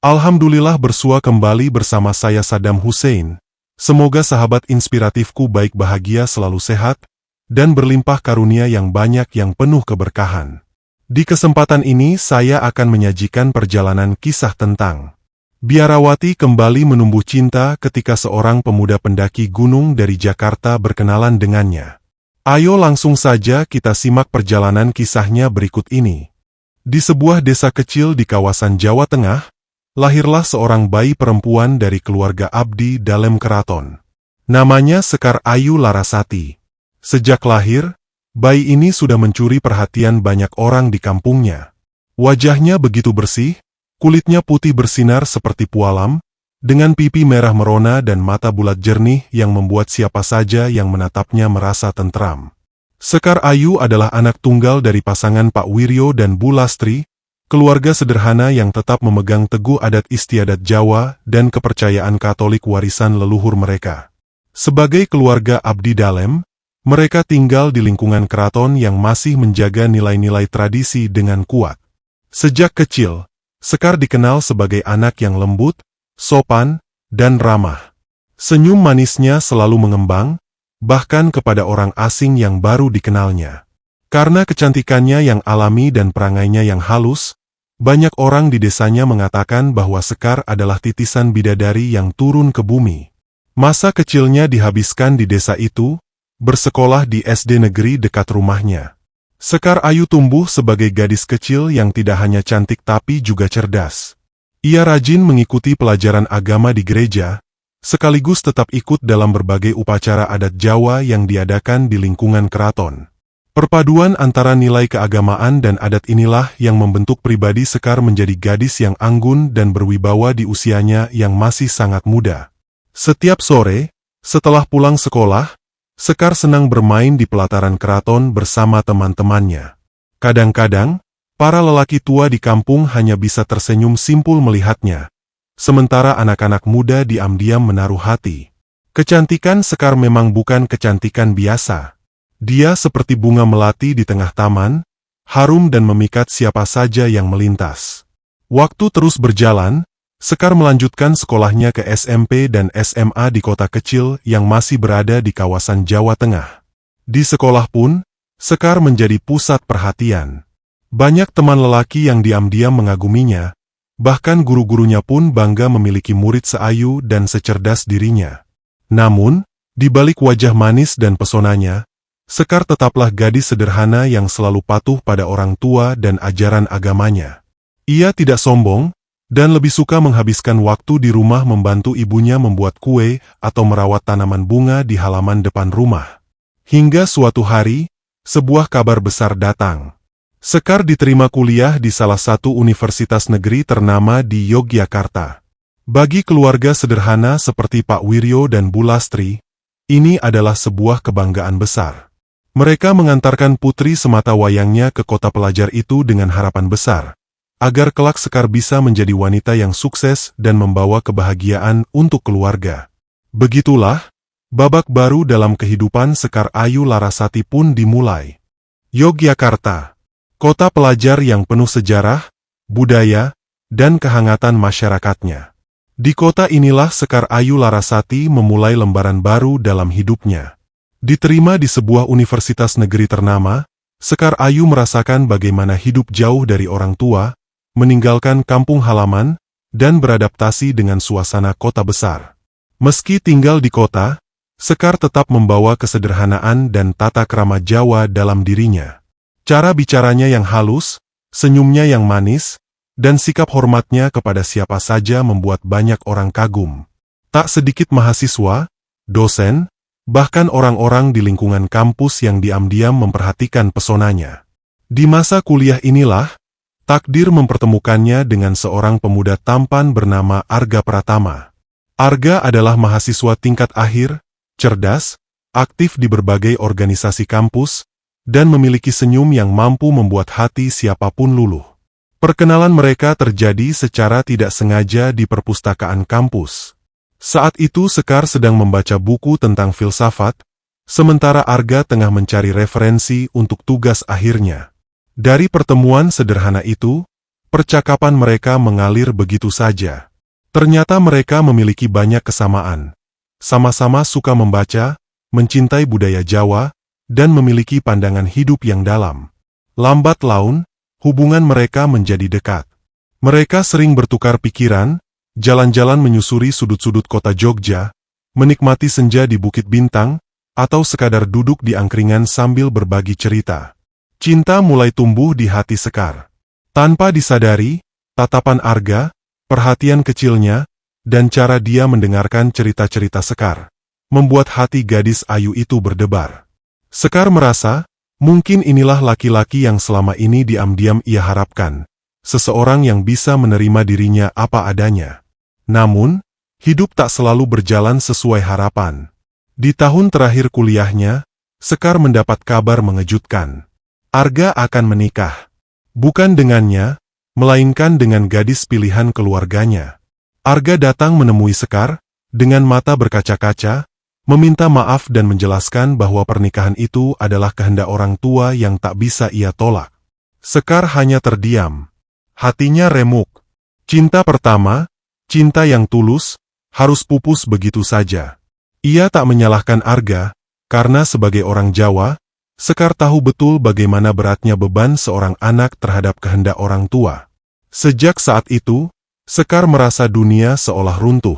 Alhamdulillah bersua kembali bersama saya Saddam Hussein. Semoga sahabat inspiratifku baik bahagia selalu sehat, dan berlimpah karunia yang banyak yang penuh keberkahan. Di kesempatan ini saya akan menyajikan perjalanan kisah tentang Biarawati kembali menumbuh cinta ketika seorang pemuda pendaki gunung dari Jakarta berkenalan dengannya. Ayo langsung saja kita simak perjalanan kisahnya berikut ini. Di sebuah desa kecil di kawasan Jawa Tengah, lahirlah seorang bayi perempuan dari keluarga abdi dalam keraton. Namanya Sekar Ayu Larasati. Sejak lahir, bayi ini sudah mencuri perhatian banyak orang di kampungnya. Wajahnya begitu bersih, kulitnya putih bersinar seperti pualam, dengan pipi merah merona dan mata bulat jernih yang membuat siapa saja yang menatapnya merasa tentram. Sekar Ayu adalah anak tunggal dari pasangan Pak Wiryo dan Bu Lastri, keluarga sederhana yang tetap memegang teguh adat istiadat Jawa dan kepercayaan Katolik warisan leluhur mereka. Sebagai keluarga abdi dalem, mereka tinggal di lingkungan keraton yang masih menjaga nilai-nilai tradisi dengan kuat. Sejak kecil, Sekar dikenal sebagai anak yang lembut, sopan, dan ramah. Senyum manisnya selalu mengembang, bahkan kepada orang asing yang baru dikenalnya. Karena kecantikannya yang alami dan perangainya yang halus, banyak orang di desanya mengatakan bahwa Sekar adalah titisan bidadari yang turun ke bumi. Masa kecilnya dihabiskan di desa itu, bersekolah di SD negeri dekat rumahnya. Sekar Ayu tumbuh sebagai gadis kecil yang tidak hanya cantik tapi juga cerdas. Ia rajin mengikuti pelajaran agama di gereja, sekaligus tetap ikut dalam berbagai upacara adat Jawa yang diadakan di lingkungan keraton. Perpaduan antara nilai keagamaan dan adat inilah yang membentuk pribadi Sekar menjadi gadis yang anggun dan berwibawa di usianya yang masih sangat muda. Setiap sore, setelah pulang sekolah, Sekar senang bermain di pelataran keraton bersama teman-temannya. Kadang-kadang, para lelaki tua di kampung hanya bisa tersenyum simpul melihatnya, sementara anak-anak muda diam-diam menaruh hati. Kecantikan Sekar memang bukan kecantikan biasa. Dia seperti bunga melati di tengah taman, harum dan memikat siapa saja yang melintas. Waktu terus berjalan, Sekar melanjutkan sekolahnya ke SMP dan SMA di kota kecil yang masih berada di kawasan Jawa Tengah. Di sekolah pun, Sekar menjadi pusat perhatian. Banyak teman lelaki yang diam-diam mengaguminya, bahkan guru-gurunya pun bangga memiliki murid seayu dan secerdas dirinya. Namun, di balik wajah manis dan pesonanya, Sekar tetaplah gadis sederhana yang selalu patuh pada orang tua dan ajaran agamanya. Ia tidak sombong, dan lebih suka menghabiskan waktu di rumah membantu ibunya membuat kue atau merawat tanaman bunga di halaman depan rumah. Hingga suatu hari, sebuah kabar besar datang. Sekar diterima kuliah di salah satu universitas negeri ternama di Yogyakarta. Bagi keluarga sederhana seperti Pak Wiryo dan Bu Lastri, ini adalah sebuah kebanggaan besar. Mereka mengantarkan putri semata wayangnya ke kota pelajar itu dengan harapan besar, agar kelak Sekar bisa menjadi wanita yang sukses dan membawa kebahagiaan untuk keluarga. Begitulah, babak baru dalam kehidupan Sekar Ayu Larasati pun dimulai. Yogyakarta, kota pelajar yang penuh sejarah, budaya, dan kehangatan masyarakatnya. Di kota inilah Sekar Ayu Larasati memulai lembaran baru dalam hidupnya. Diterima di sebuah universitas negeri ternama, Sekar Ayu merasakan bagaimana hidup jauh dari orang tua, meninggalkan kampung halaman, dan beradaptasi dengan suasana kota besar. Meski tinggal di kota, Sekar tetap membawa kesederhanaan dan tata krama Jawa dalam dirinya. Cara bicaranya yang halus, senyumnya yang manis, dan sikap hormatnya kepada siapa saja membuat banyak orang kagum. Tak sedikit mahasiswa, dosen, bahkan orang-orang di lingkungan kampus yang diam-diam memperhatikan pesonanya. Di masa kuliah inilah, takdir mempertemukannya dengan seorang pemuda tampan bernama Arga Pratama. Arga adalah mahasiswa tingkat akhir, cerdas, aktif di berbagai organisasi kampus, dan memiliki senyum yang mampu membuat hati siapapun luluh. Perkenalan mereka terjadi secara tidak sengaja di perpustakaan kampus. Saat itu Sekar sedang membaca buku tentang filsafat, sementara Arga tengah mencari referensi untuk tugas akhirnya. Dari pertemuan sederhana itu, Percakapan mereka mengalir begitu saja. Ternyata mereka memiliki banyak kesamaan. Sama-sama suka membaca, mencintai budaya Jawa, dan memiliki pandangan hidup yang dalam. Lambat laun, hubungan mereka menjadi dekat. Mereka sering bertukar pikiran, jalan-jalan menyusuri sudut-sudut kota Jogja, menikmati senja di Bukit Bintang, atau sekadar duduk di angkringan sambil berbagi cerita. Cinta mulai tumbuh di hati Sekar. Tanpa disadari, tatapan Arga, perhatian kecilnya, dan cara dia mendengarkan cerita-cerita Sekar, membuat hati gadis ayu itu berdebar. Sekar merasa, mungkin inilah laki-laki yang selama ini diam-diam ia harapkan, seseorang yang bisa menerima dirinya apa adanya. Namun, hidup tak selalu berjalan sesuai harapan. Di tahun terakhir kuliahnya, Sekar mendapat kabar mengejutkan. Arga akan menikah. Bukan dengannya, melainkan dengan gadis pilihan keluarganya. Arga datang menemui Sekar, dengan mata berkaca-kaca, meminta maaf dan menjelaskan bahwa pernikahan itu adalah kehendak orang tua yang tak bisa ia tolak. Sekar hanya terdiam. Hatinya remuk. Cinta pertama, cinta yang tulus, harus pupus begitu saja. Ia tak menyalahkan Arga, karena sebagai orang Jawa, Sekar tahu betul bagaimana beratnya beban seorang anak terhadap kehendak orang tua. Sejak saat itu, Sekar merasa dunia seolah runtuh.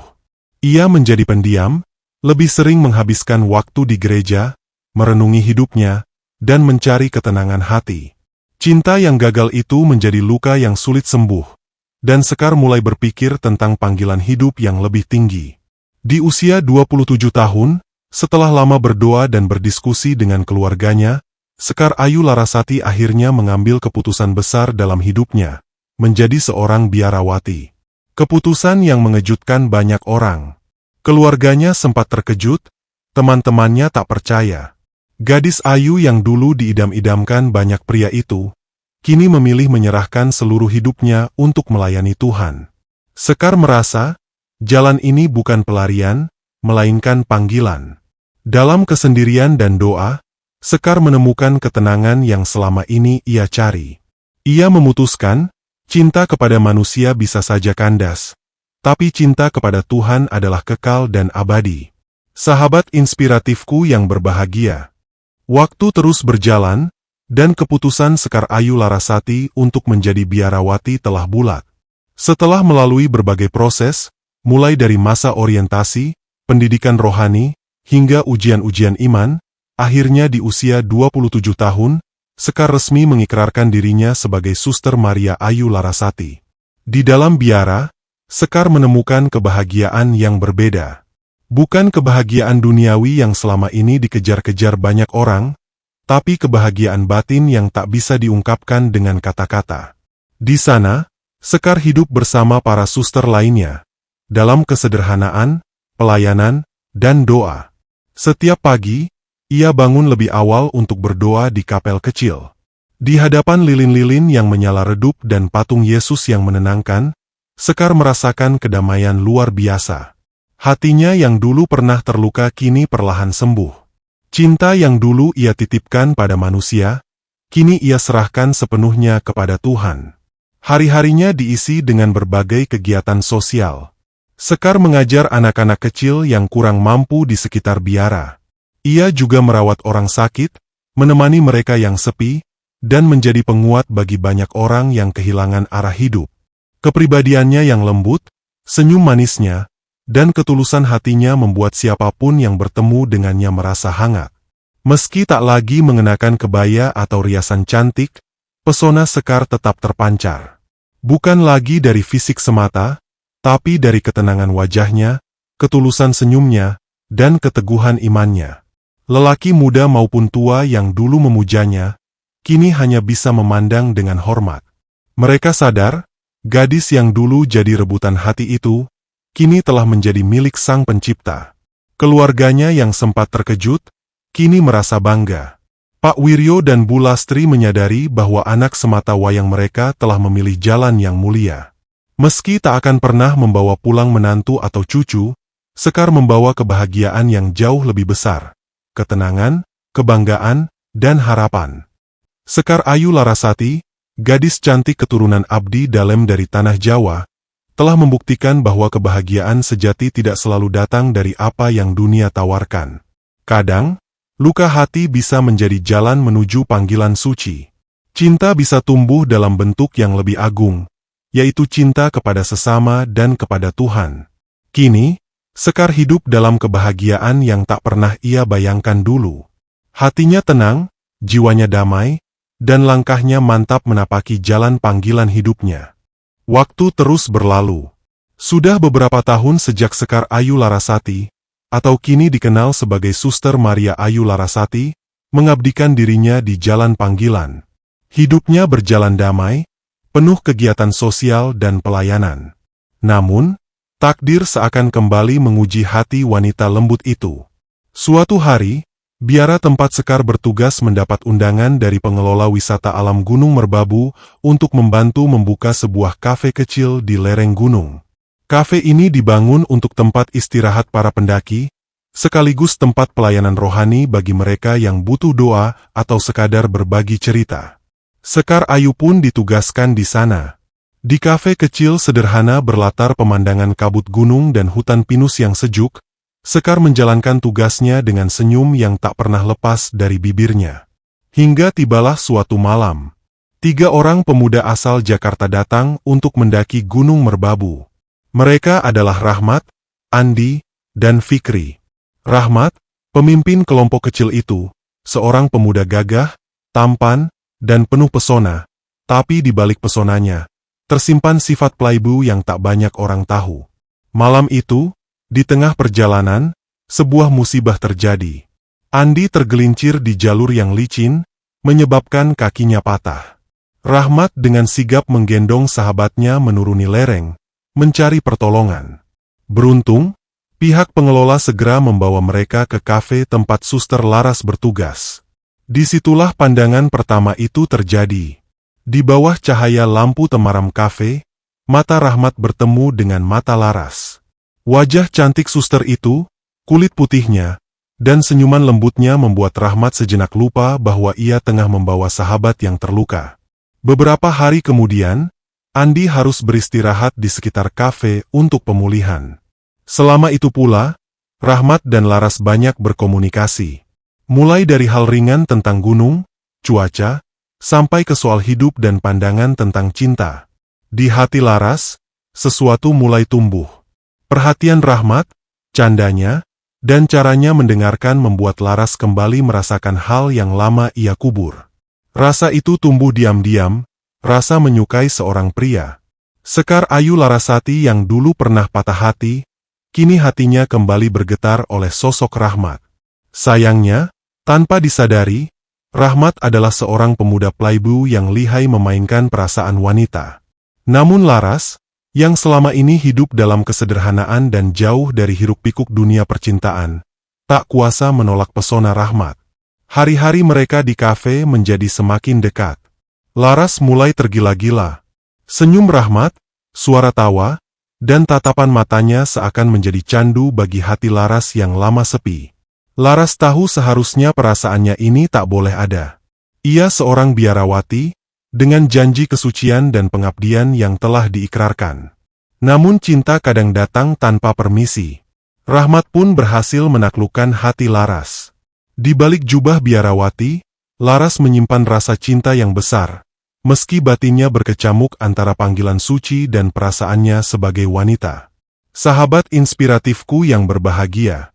Ia menjadi pendiam, lebih sering menghabiskan waktu di gereja, merenungi hidupnya, dan mencari ketenangan hati. Cinta yang gagal itu menjadi luka yang sulit sembuh, dan Sekar mulai berpikir tentang panggilan hidup yang lebih tinggi. Di usia 27 tahun, setelah lama berdoa dan berdiskusi dengan keluarganya, Sekar Ayu Larasati akhirnya mengambil keputusan besar dalam hidupnya, menjadi seorang biarawati. Keputusan yang mengejutkan banyak orang. Keluarganya sempat terkejut, teman-temannya tak percaya. Gadis ayu yang dulu diidam-idamkan banyak pria itu, kini memilih menyerahkan seluruh hidupnya untuk melayani Tuhan. Sekar merasa, jalan ini bukan pelarian, melainkan panggilan. Dalam kesendirian dan doa, Sekar menemukan ketenangan yang selama ini ia cari. Ia memutuskan, cinta kepada manusia bisa saja kandas, tapi cinta kepada Tuhan adalah kekal dan abadi. Sahabat inspiratifku yang berbahagia. Waktu terus berjalan, dan keputusan Sekar Ayu Larasati untuk menjadi biarawati telah bulat. Setelah melalui berbagai proses, mulai dari masa orientasi, pendidikan rohani, hingga ujian-ujian iman, akhirnya di usia 27 tahun, Sekar resmi mengikrarkan dirinya sebagai Suster Maria Ayu Larasati. Di dalam biara, Sekar menemukan kebahagiaan yang berbeda. Bukan kebahagiaan duniawi yang selama ini dikejar-kejar banyak orang, tapi kebahagiaan batin yang tak bisa diungkapkan dengan kata-kata. Di sana, Sekar hidup bersama para suster lainnya, dalam kesederhanaan, pelayanan, dan doa. Setiap pagi, ia bangun lebih awal untuk berdoa di kapel kecil. Di hadapan lilin-lilin yang menyala redup dan patung Yesus yang menenangkan, Sekar merasakan kedamaian luar biasa. Hatinya yang dulu pernah terluka kini perlahan sembuh. Cinta yang dulu ia titipkan pada manusia, kini ia serahkan sepenuhnya kepada Tuhan. Hari-harinya diisi dengan berbagai kegiatan sosial. Sekar mengajar anak-anak kecil yang kurang mampu di sekitar biara. Ia juga merawat orang sakit, menemani mereka yang sepi, dan menjadi penguat bagi banyak orang yang kehilangan arah hidup. Kepribadiannya yang lembut, senyum manisnya, dan ketulusan hatinya membuat siapapun yang bertemu dengannya merasa hangat. Meski tak lagi mengenakan kebaya atau riasan cantik, pesona Sekar tetap terpancar. Bukan lagi dari fisik semata, tapi dari ketenangan wajahnya, ketulusan senyumnya, dan keteguhan imannya. Lelaki muda maupun tua yang dulu memujanya, kini hanya bisa memandang dengan hormat. Mereka sadar, gadis yang dulu jadi rebutan hati itu, kini telah menjadi milik Sang Pencipta. Keluarganya yang sempat terkejut, kini merasa bangga. Pak Wiryo dan Bu Lastri menyadari bahwa anak semata wayang mereka telah memilih jalan yang mulia. Meski tak akan pernah membawa pulang menantu atau cucu, Sekar membawa kebahagiaan yang jauh lebih besar. Ketenangan, kebanggaan, dan harapan. Sekar Ayu Larasati, gadis cantik keturunan Abdi Dalem dari tanah Jawa, telah membuktikan bahwa kebahagiaan sejati tidak selalu datang dari apa yang dunia tawarkan. Kadang, luka hati bisa menjadi jalan menuju panggilan suci. Cinta bisa tumbuh dalam bentuk yang lebih agung, yaitu cinta kepada sesama dan kepada Tuhan. Kini, Sekar hidup dalam kebahagiaan yang tak pernah ia bayangkan dulu. Hatinya tenang, jiwanya damai, dan langkahnya mantap menapaki jalan panggilan hidupnya. Waktu terus berlalu. Sudah beberapa tahun sejak Sekar Ayu Larasati, atau kini dikenal sebagai Suster Maria Ayu Larasati, mengabdikan dirinya di jalan panggilan. Hidupnya berjalan damai, penuh kegiatan sosial dan pelayanan. Namun, takdir seakan kembali menguji hati wanita lembut itu. Suatu hari, biara tempat Sekar bertugas mendapat undangan dari pengelola wisata alam Gunung Merbabu untuk membantu membuka sebuah kafe kecil di lereng gunung. Kafe ini dibangun untuk tempat istirahat para pendaki, sekaligus tempat pelayanan rohani bagi mereka yang butuh doa atau sekadar berbagi cerita. Sekar Ayu pun ditugaskan di sana. Di kafe kecil sederhana berlatar pemandangan kabut gunung dan hutan pinus yang sejuk, Sekar menjalankan tugasnya dengan senyum yang tak pernah lepas dari bibirnya. Hingga tibalah suatu malam. 3 orang pemuda asal Jakarta datang untuk mendaki Gunung Merbabu. Mereka adalah Rahmat, Andi, dan Fikri. Rahmat, pemimpin kelompok kecil itu, seorang pemuda gagah, tampan, dan penuh pesona, tapi di balik pesonanya, tersimpan sifat playboy yang tak banyak orang tahu. Malam itu, di tengah perjalanan, sebuah musibah terjadi. Andi tergelincir di jalur yang licin, menyebabkan kakinya patah. Rahmat dengan sigap menggendong sahabatnya menuruni lereng, mencari pertolongan. Beruntung, pihak pengelola segera membawa mereka ke kafe tempat Suster Laras bertugas. Disitulah pandangan pertama itu terjadi. Di bawah cahaya lampu temaram kafe, mata Rahmat bertemu dengan mata Laras. Wajah cantik suster itu, kulit putihnya, dan senyuman lembutnya membuat Rahmat sejenak lupa bahwa ia tengah membawa sahabat yang terluka. Beberapa hari kemudian, Andi harus beristirahat di sekitar kafe untuk pemulihan. Selama itu pula, Rahmat dan Laras banyak berkomunikasi. Mulai dari hal ringan tentang gunung, cuaca, sampai ke soal hidup dan pandangan tentang cinta. Di hati Laras, sesuatu mulai tumbuh. Perhatian Rahmat, candanya, dan caranya mendengarkan membuat Laras kembali merasakan hal yang lama ia kubur. Rasa itu tumbuh diam-diam, rasa menyukai seorang pria. Sekar Ayu Larasati yang dulu pernah patah hati, kini hatinya kembali bergetar oleh sosok Rahmat. Sayangnya, tanpa disadari, Rahmat adalah seorang pemuda playboy yang lihai memainkan perasaan wanita. Namun Laras, yang selama ini hidup dalam kesederhanaan dan jauh dari hiruk-pikuk dunia percintaan, tak kuasa menolak pesona Rahmat. Hari-hari mereka di kafe menjadi semakin dekat. Laras mulai tergila-gila. Senyum Rahmat, suara tawa, dan tatapan matanya seakan menjadi candu bagi hati Laras yang lama sepi. Laras tahu seharusnya perasaannya ini tak boleh ada. Ia seorang biarawati, dengan janji kesucian dan pengabdian yang telah diikrarkan. Namun cinta kadang datang tanpa permisi. Rahmat pun berhasil menaklukkan hati Laras. Di balik jubah biarawati, Laras menyimpan rasa cinta yang besar, meski batinnya berkecamuk antara panggilan suci dan perasaannya sebagai wanita. Sahabat inspiratifku yang berbahagia.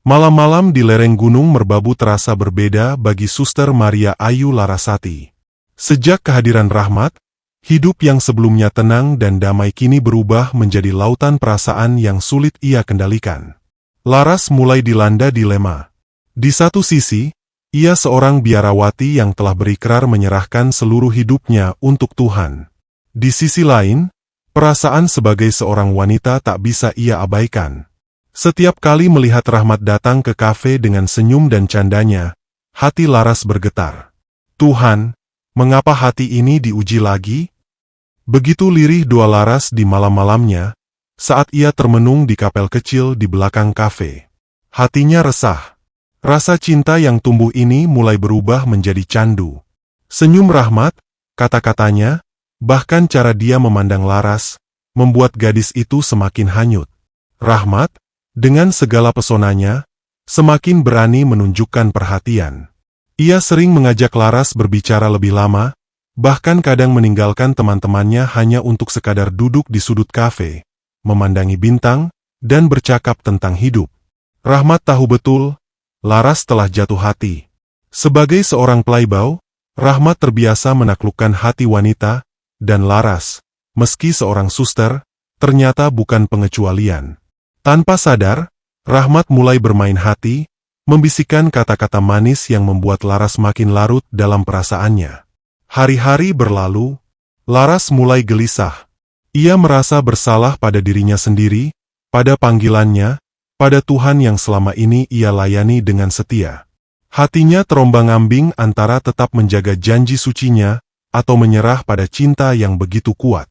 Malam-malam di lereng Gunung Merbabu terasa berbeda bagi Suster Maria Ayu Larasati. Sejak kehadiran Rahmat, hidup yang sebelumnya tenang dan damai kini berubah menjadi lautan perasaan yang sulit ia kendalikan. Laras mulai dilanda dilema. Di satu sisi, ia seorang biarawati yang telah berikrar menyerahkan seluruh hidupnya untuk Tuhan. Di sisi lain, perasaan sebagai seorang wanita tak bisa ia abaikan. Setiap kali melihat Rahmat datang ke kafe dengan senyum dan candanya, hati Laras bergetar. Tuhan, mengapa hati ini diuji lagi? Begitu lirih doa Laras di malam-malamnya, saat ia termenung di kapel kecil di belakang kafe. Hatinya resah. Rasa cinta yang tumbuh ini mulai berubah menjadi candu. Senyum Rahmat, Kata-katanya, bahkan cara dia memandang Laras, membuat gadis itu semakin hanyut. Rahmat, dengan segala pesonanya, semakin berani menunjukkan perhatian. Ia sering mengajak Laras berbicara lebih lama, bahkan kadang meninggalkan teman-temannya hanya untuk sekadar duduk di sudut kafe, memandangi bintang, dan bercakap tentang hidup. Rahmat tahu betul, Laras telah jatuh hati. Sebagai seorang playboy, Rahmat terbiasa menaklukkan hati wanita, dan Laras, meski seorang suster, ternyata bukan pengecualian. Tanpa sadar, Rahmat mulai bermain hati, membisikkan kata-kata manis yang membuat Laras makin larut dalam perasaannya. Hari-hari berlalu, Laras mulai gelisah. Ia merasa bersalah pada dirinya sendiri, pada panggilannya, pada Tuhan yang selama ini ia layani dengan setia. Hatinya terombang-ambing antara tetap menjaga janji sucinya, atau menyerah pada cinta yang begitu kuat.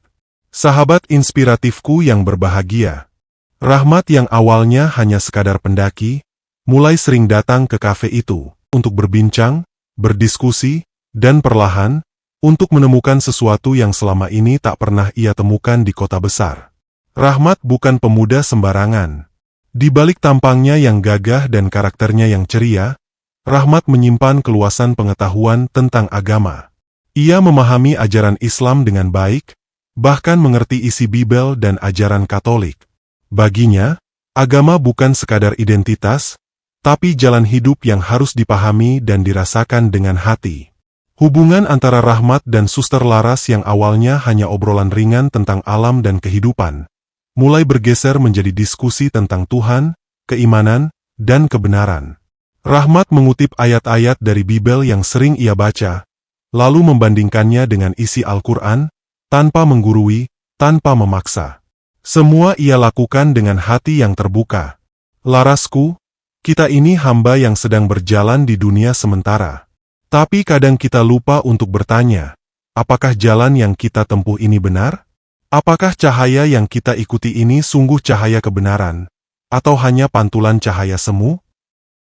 Sahabat inspiratifku yang berbahagia. Rahmat yang awalnya hanya sekadar pendaki, mulai sering datang ke kafe itu, untuk berbincang, berdiskusi, dan perlahan, untuk menemukan sesuatu yang selama ini tak pernah ia temukan di kota besar. Rahmat bukan pemuda sembarangan. Di balik tampangnya yang gagah dan karakternya yang ceria, Rahmat menyimpan keluasan pengetahuan tentang agama. Ia memahami ajaran Islam dengan baik, bahkan mengerti isi Bible dan ajaran Katolik. Baginya, agama bukan sekadar identitas, tapi jalan hidup yang harus dipahami dan dirasakan dengan hati. Hubungan antara Rahmat dan Suster Laras yang awalnya hanya obrolan ringan tentang alam dan kehidupan, mulai bergeser menjadi diskusi tentang Tuhan, keimanan, dan kebenaran. Rahmat mengutip ayat-ayat dari Bible yang sering ia baca, lalu membandingkannya dengan isi Al-Quran, tanpa menggurui, tanpa memaksa. Semua ia lakukan dengan hati yang terbuka. Larasku, kita ini hamba yang sedang berjalan di dunia sementara. Tapi kadang kita lupa untuk bertanya, apakah jalan yang kita tempuh ini benar? Apakah cahaya yang kita ikuti ini sungguh cahaya kebenaran, atau hanya pantulan cahaya semu?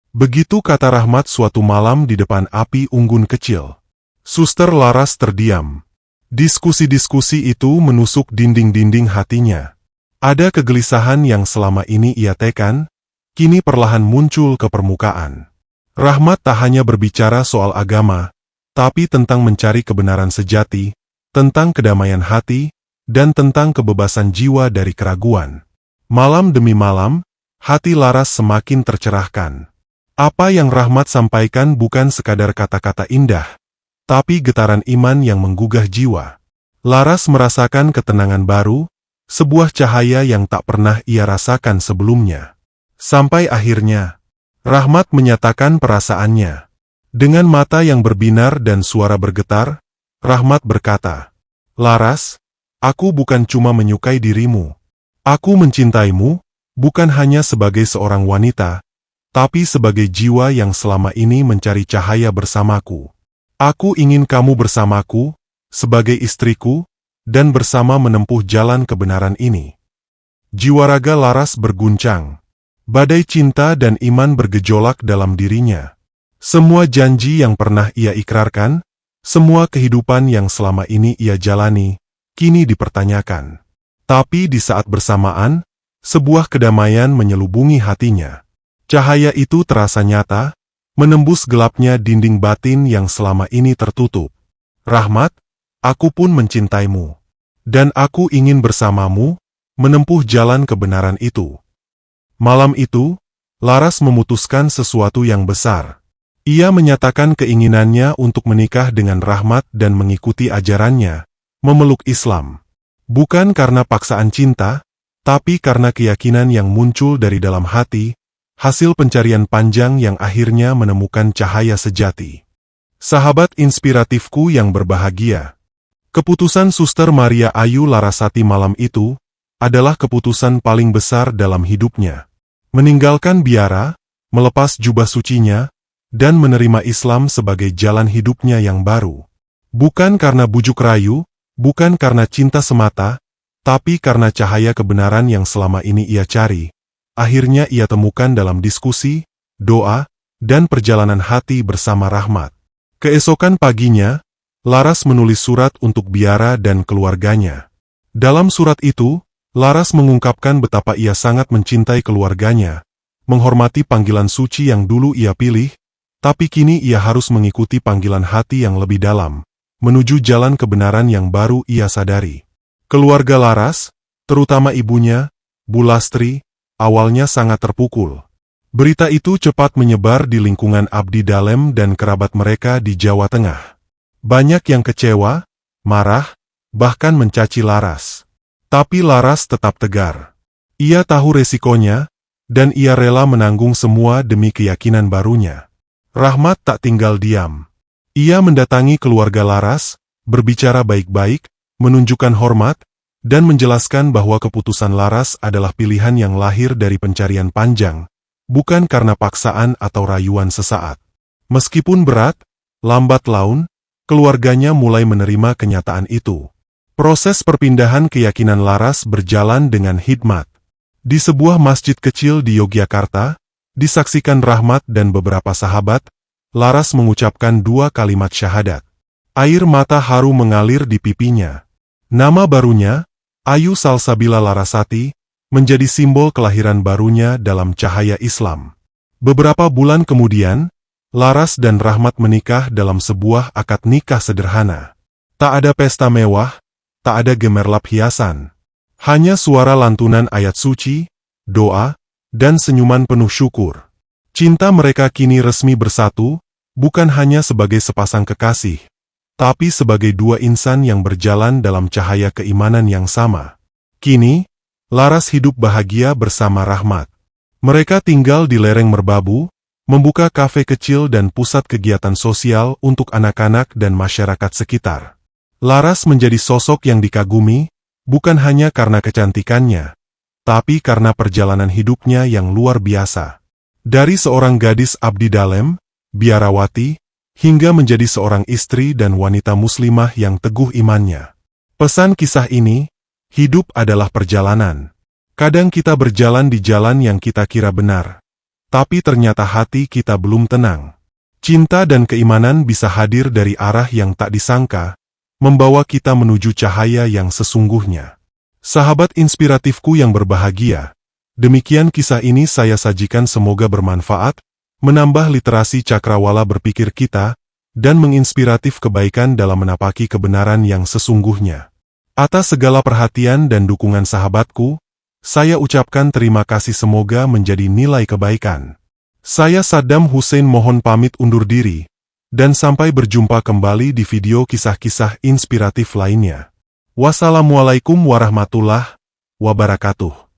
Begitu kata Rahmat suatu malam di depan api unggun kecil. Suster Laras terdiam. Diskusi-diskusi itu menusuk dinding-dinding hatinya. Ada kegelisahan yang selama ini ia tekan, kini perlahan muncul ke permukaan. Rahmat tak hanya berbicara soal agama, tapi tentang mencari kebenaran sejati, tentang kedamaian hati, dan tentang kebebasan jiwa dari keraguan. Malam demi malam, hati Laras semakin tercerahkan. Apa yang Rahmat sampaikan bukan sekadar kata-kata indah, tapi getaran iman yang menggugah jiwa. Laras merasakan ketenangan baru, sebuah cahaya yang tak pernah ia rasakan sebelumnya. Sampai akhirnya, Rahmat menyatakan perasaannya. Dengan mata yang berbinar dan suara bergetar, Rahmat berkata, "Laras, aku bukan cuma menyukai dirimu. Aku mencintaimu, bukan hanya sebagai seorang wanita, tapi sebagai jiwa yang selama ini mencari cahaya bersamaku. Aku ingin kamu bersamaku, sebagai istriku, dan bersama menempuh jalan kebenaran ini." Jiwa raga Laras berguncang. Badai cinta dan iman bergejolak dalam dirinya. Semua janji yang pernah ia ikrarkan, semua kehidupan yang selama ini ia jalani, kini dipertanyakan. Tapi di saat bersamaan, sebuah kedamaian menyelubungi hatinya. Cahaya itu terasa nyata, menembus gelapnya dinding batin yang selama ini tertutup. "Rahmat, aku pun mencintaimu. Dan aku ingin bersamamu, menempuh jalan kebenaran itu." Malam itu, Laras memutuskan sesuatu yang besar. Ia menyatakan keinginannya untuk menikah dengan Rahmat dan mengikuti ajarannya, memeluk Islam. Bukan karena paksaan cinta, tapi karena keyakinan yang muncul dari dalam hati, hasil pencarian panjang yang akhirnya menemukan cahaya sejati. Sahabat inspiratifku yang berbahagia. Keputusan Suster Maria Ayu Larasati malam itu adalah keputusan paling besar dalam hidupnya. Meninggalkan biara, melepas jubah sucinya, dan menerima Islam sebagai jalan hidupnya yang baru. Bukan karena bujuk rayu, bukan karena cinta semata, tapi karena cahaya kebenaran yang selama ini ia cari. Akhirnya ia temukan dalam diskusi, doa, dan perjalanan hati bersama Rahmat. Keesokan paginya, Laras menulis surat untuk biara dan keluarganya. Dalam surat itu, Laras mengungkapkan betapa ia sangat mencintai keluarganya, menghormati panggilan suci yang dulu ia pilih, tapi kini ia harus mengikuti panggilan hati yang lebih dalam, menuju jalan kebenaran yang baru ia sadari. Keluarga Laras, terutama ibunya, Bu Lastri, awalnya sangat terpukul. Berita itu cepat menyebar di lingkungan abdi dalem dan kerabat mereka di Jawa Tengah. Banyak yang kecewa, marah, bahkan mencaci Laras. Tapi Laras tetap tegar. Ia tahu resikonya, dan ia rela menanggung semua demi keyakinan barunya. Rahmat tak tinggal diam. Ia mendatangi keluarga Laras, berbicara baik-baik, menunjukkan hormat, dan menjelaskan bahwa keputusan Laras adalah pilihan yang lahir dari pencarian panjang, bukan karena paksaan atau rayuan sesaat. Meskipun berat, lambat laun, keluarganya mulai menerima kenyataan itu. Proses perpindahan keyakinan Laras berjalan dengan hikmat. Di sebuah masjid kecil di Yogyakarta, disaksikan Rahmat dan beberapa sahabat, Laras mengucapkan 2 kalimat syahadat. Air mata haru mengalir di pipinya. Nama barunya, Ayu Salsabila Larasati, menjadi simbol kelahiran barunya dalam cahaya Islam. Beberapa bulan kemudian, Laras dan Rahmat menikah dalam sebuah akad nikah sederhana. Tak ada pesta mewah, tak ada gemerlap hiasan. Hanya suara lantunan ayat suci, doa, dan senyuman penuh syukur. Cinta mereka kini resmi bersatu, bukan hanya sebagai sepasang kekasih, tapi sebagai 2 insan yang berjalan dalam cahaya keimanan yang sama. Kini, Laras hidup bahagia bersama Rahmat. Mereka tinggal di lereng Merbabu, membuka kafe kecil dan pusat kegiatan sosial untuk anak-anak dan masyarakat sekitar. Laras menjadi sosok yang dikagumi, bukan hanya karena kecantikannya, tapi karena perjalanan hidupnya yang luar biasa. Dari seorang gadis abdi dalem, biarawati, hingga menjadi seorang istri dan wanita muslimah yang teguh imannya. Pesan kisah ini, hidup adalah perjalanan. Kadang kita berjalan di jalan yang kita kira benar, tapi ternyata hati kita belum tenang. Cinta dan keimanan bisa hadir dari arah yang tak disangka, membawa kita menuju cahaya yang sesungguhnya. Sahabat inspiratifku yang berbahagia, demikian kisah ini saya sajikan, semoga bermanfaat, menambah literasi cakrawala berpikir kita, dan menginspiratif kebaikan dalam menapaki kebenaran yang sesungguhnya. Atas segala perhatian dan dukungan sahabatku, saya ucapkan terima kasih, semoga menjadi nilai kebaikan. Saya Saddam Hussein mohon pamit undur diri, dan sampai berjumpa kembali di video kisah-kisah inspiratif lainnya. Wassalamualaikum warahmatullahi wabarakatuh.